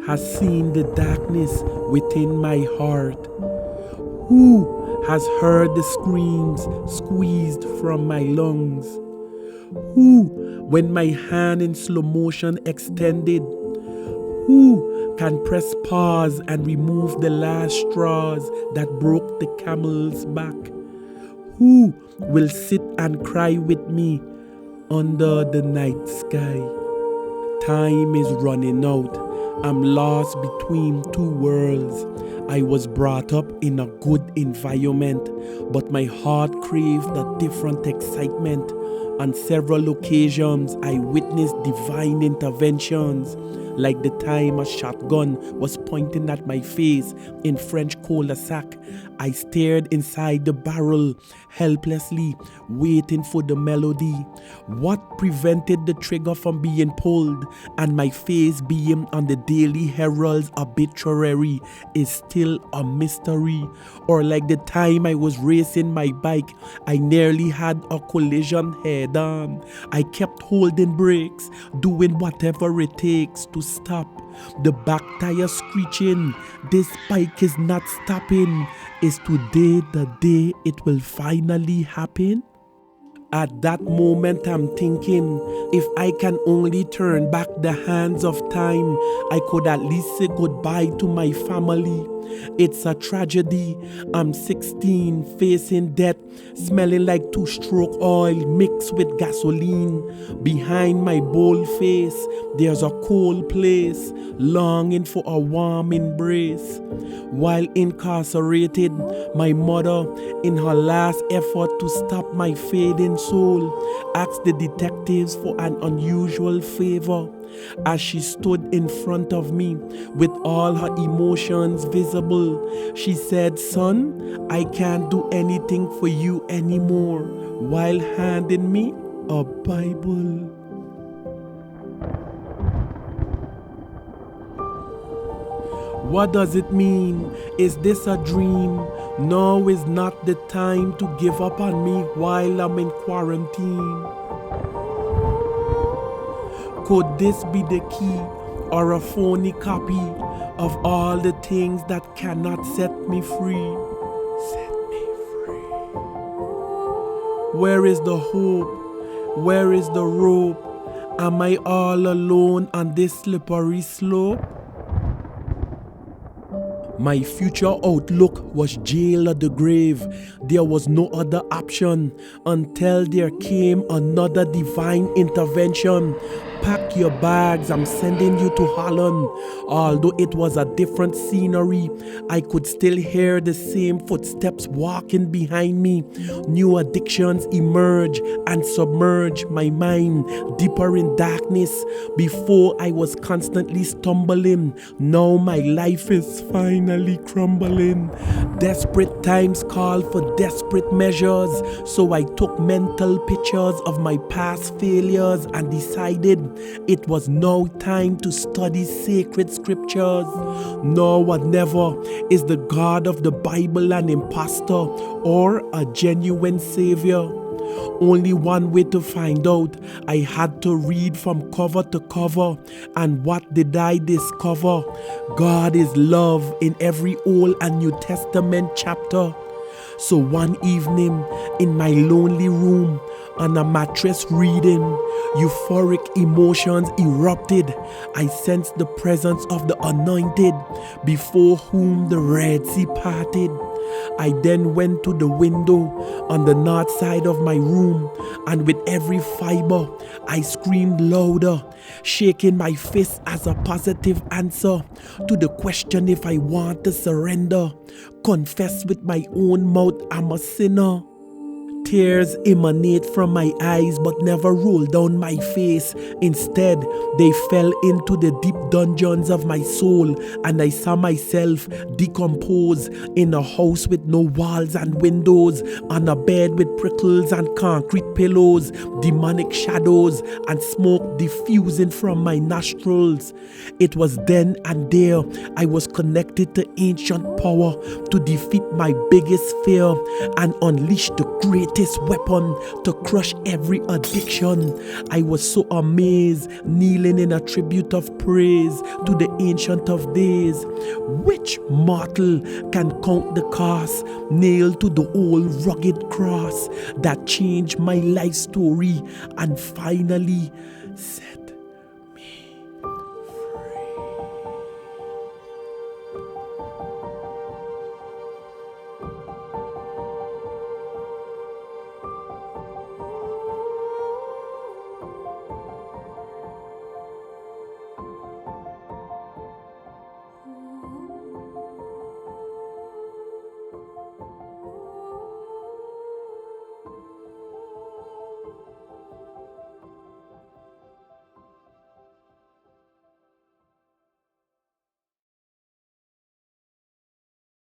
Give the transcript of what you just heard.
has seen the darkness within my heart? Who has heard the screams squeezed from my lungs? Who, when my hand in slow motion extended, who can press pause and remove the last straws that broke the camel's back? Who will sit and cry with me under the night sky? Time is running out. I'm lost between two worlds. I was brought up in a good environment, but my heart craved a different excitement. On several occasions, I witnessed divine interventions, like the time a shotgun was pointing at my face in French cul-de-sac. I stared inside the barrel, helplessly waiting for the melody. What prevented the trigger from being pulled and my face being on the Daily Herald's obituary is still a mystery. Or like the time I was racing my bike, I nearly had a collision head on. I kept holding brakes, doing whatever it takes to stop. The back tire screeching, this bike is not stopping. Is today the day it will finally happen? At that moment I'm thinking, if I can only turn back the hands of time, I could at least say goodbye to my family. It's a tragedy. I'm 16, facing death, smelling like two-stroke oil mixed with gasoline. Behind my bold face, there's a cold place, longing for a warm embrace. While incarcerated, my mother, in her last effort to stop my fading soul, asked the detectives for an unusual favor. As she stood in front of me with all her emotions visible, she said, "Son, I can't do anything for you anymore," while handing me a Bible. What does it mean? Is this a dream? Now is not the time to give up on me while I'm in quarantine. Could this be the key or a phony copy of all the things that cannot set me free? Set me free. Where is the hope? Where is the rope? Am I all alone on this slippery slope? My future outlook was jail or the grave. There was no other option until there came another divine intervention. Pack your bags, I'm sending you to Holland. Although it was a different scenery, I could still hear the same footsteps walking behind me. New addictions emerge and submerge my mind deeper in darkness. Before I was constantly stumbling, now my life is finally crumbling. Desperate times call for desperate measures, so I took mental pictures of my past failures and decided it was now time to study sacred scriptures. Now or never. Is the God of the Bible an impostor or a genuine savior? Only one way to find out. I had to read from cover to cover. And what did I discover? God is love in every Old and New Testament chapter. So one evening in my lonely room, on a mattress reading, euphoric emotions erupted. I sensed the presence of the anointed, before whom the Red Sea parted. I then went to the window on the north side of my room, and with every fiber, I screamed louder, shaking my fist as a positive answer to the question if I want to surrender. Confess with my own mouth I'm a sinner. Tears emanate from my eyes but never roll down my face. Instead, they fell into the deep dungeons of my soul, and I saw myself decompose in a house with no walls and windows, on a bed with prickles and concrete pillows, demonic shadows and smoke diffusing from my nostrils. It was then and there I was connected to ancient power to defeat my biggest fear and unleash the greatest mightiest weapon to crush every addiction. I was so amazed, kneeling in a tribute of praise to the Ancient of Days. Which mortal can count the cost, nailed to the old rugged cross that changed my life story and finally set